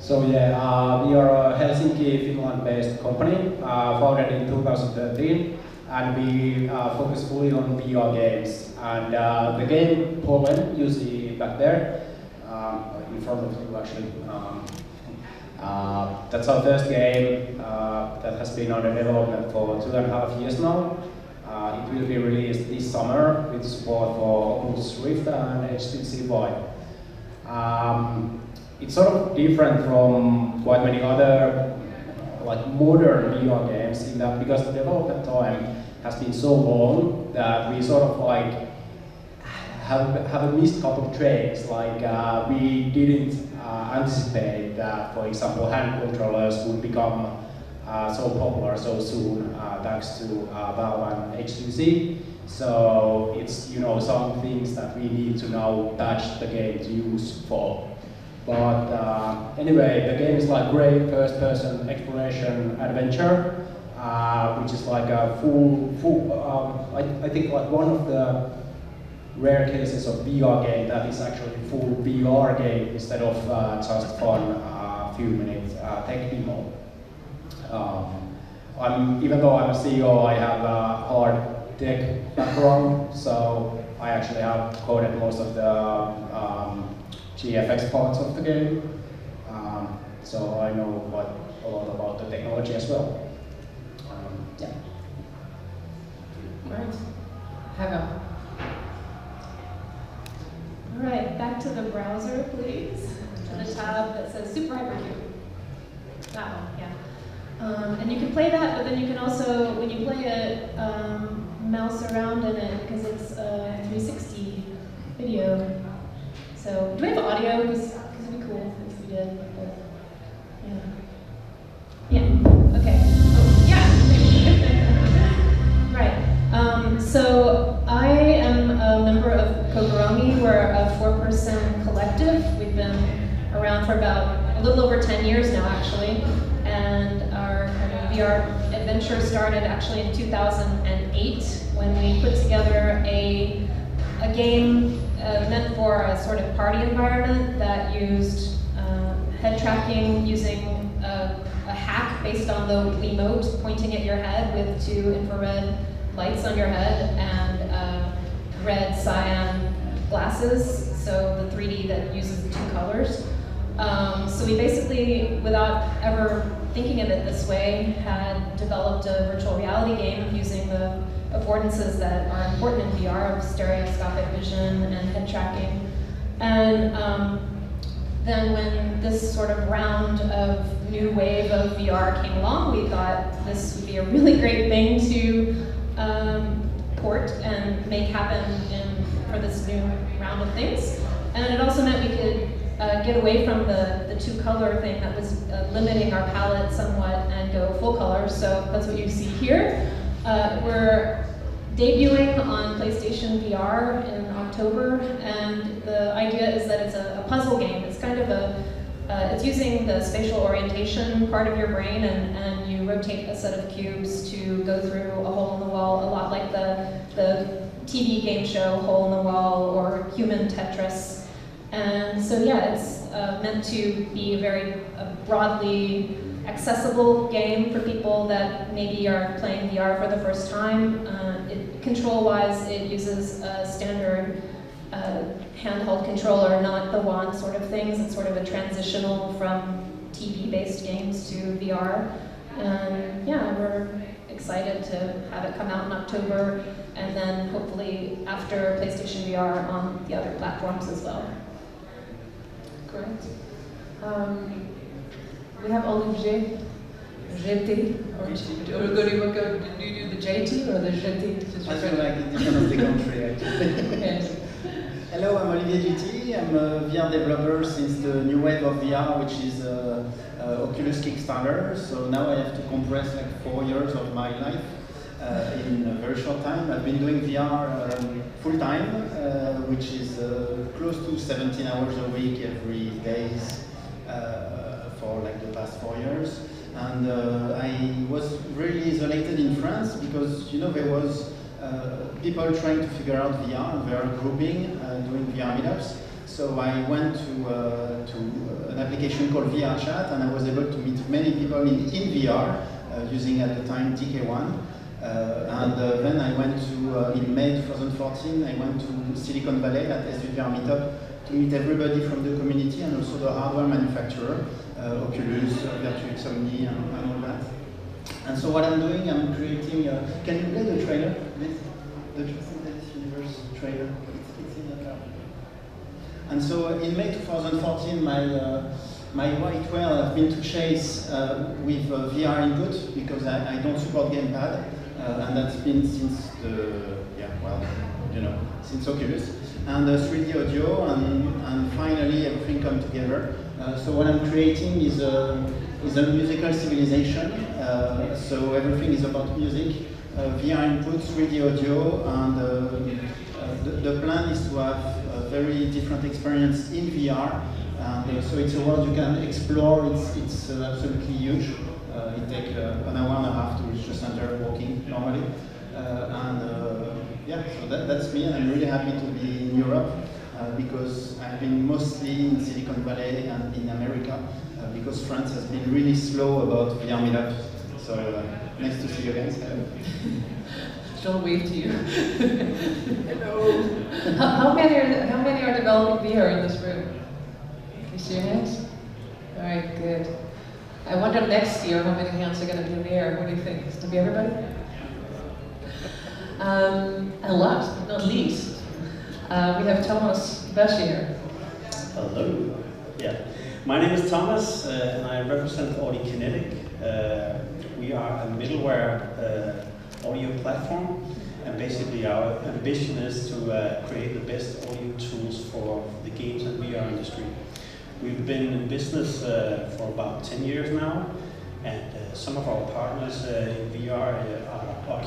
So yeah, we are a Helsinki, Finland-based company, founded in 2013, and we focus fully on VR games. And the game Poland, you see back there, in front of you actually. That's our first game that has been under development for 2.5 years now. It will be released this summer with support for Oculus Rift and HTC Vive. It's sort of different from quite many other like modern VR games in that because the development time has been so long that we sort of like have a missed couple of trains. Like we didn't anticipate that, for example, hand controllers would become so popular so soon thanks to Valve and HTC. So it's some things that we need to now touch the game to use for. But anyway, the game is like great first-person exploration adventure, which is like a I think like one of the rare cases of VR game that is actually a full VR game instead of just fun few minutes tech demo. Even though I'm a CEO, I have a hard tech background, so I actually have coded most of the GFX parts of the game, so I know quite a lot about the technology as well. Yeah. Great. Heva. All right, back to the browser, please. To the tab that says Super Hypercube. That one, yeah. And you can play that, but then you can also, when you play it, mouse around in it because it's a 360 video. So, do we have audio? Because it'd be cool if we did. But, yeah. Okay. Oh, yeah. Right. So I am a member of Kogoromi. We're a 4-person collective. We've been around for about a little over 10 years now, actually. And our kind of VR adventure started actually in 2008 when we put together a game meant for a sort of party environment that used head tracking using a hack based on the Wiimote pointing at your head with 2 infrared lights on your head and red cyan glasses, so the 3D that uses the 2 colors. So we basically, without ever thinking of it this way, had developed a virtual reality game using the affordances that are important in VR of stereoscopic vision and head tracking. And then when this sort of round of new wave of VR came along, we thought this would be a really great thing to port and make happen for this new round of things. And it also meant we could get away from the 2-color thing that was limiting our palette somewhat and go full color. So that's what you see here. We're debuting on PlayStation VR in October, and the idea is that it's a puzzle game. It's kind of it's using the spatial orientation part of your brain, and you rotate a set of cubes to go through a hole in the wall, a lot like the TV game show Hole in the Wall or Human Tetris. And so yeah, it's meant to be a very broadly accessible game for people that maybe are playing VR for the first time. Control-wise, it uses a standard handheld controller, not the wand sort of things. It's sort of a transitional from TV-based games to VR. And yeah, we're excited to have it come out in October, and then hopefully after PlayStation VR on the other platforms as well. Great. We have Olivier, GT, or do you do the JT or the GT? I feel like it depends on the country, actually. Yes. Hello, I'm Olivier GT. I'm a VR developer since the new wave of VR, which is Oculus Kickstarter. So now I have to compress like 4 years of my life in a very short time. I've been doing VR full time, which is close to 17 hours a week every days for like the past 4 years. And I was really isolated in France because there was people trying to figure out VR and they are grouping, doing VR meetups. So I went to an application called VR Chat, and I was able to meet many people in VR using at the time TK1. Then I went to, in May 2014, I went to Silicon Valley at SVVR Meetup to meet everybody from the community and also the hardware manufacturer, Oculus, Virtuix Omni, and all that. And so what I'm doing, I'm creating, can you play the trailer, please? The Synthesis Universe trailer, it's in the car. And so in May 2014, my white whale has been to chase with VR input because I don't support gamepad, and that's been since since Oculus, and 3D audio, and finally everything come together. So what I'm creating is a musical civilization. So everything is about music, VR input, 3D audio, and the plan is to have a very different experience in VR. So it's a world you can explore. It's absolutely huge. It takes an hour and a half to reach the center walking normally. So that's me, and I'm really happy to be in Europe because I've been mostly in Silicon Valley and in America because France has been really slow about VR meetups. So nice to see you guys. She'll wave to you. Hello. How many are developing VR in this room? Can you see your hands? All right, good. I wonder next year how many hands are going to be in the air. What do you think? Is it going to be everybody? And last but not least, we have Thomas Bush here. Hello. Yeah. My name is Thomas, and I represent Unedited. We are a middleware audio platform, and basically our ambition is to create the best audio tools for the games and VR industry. We've been in business for about 10 years now, and some of our partners in VR are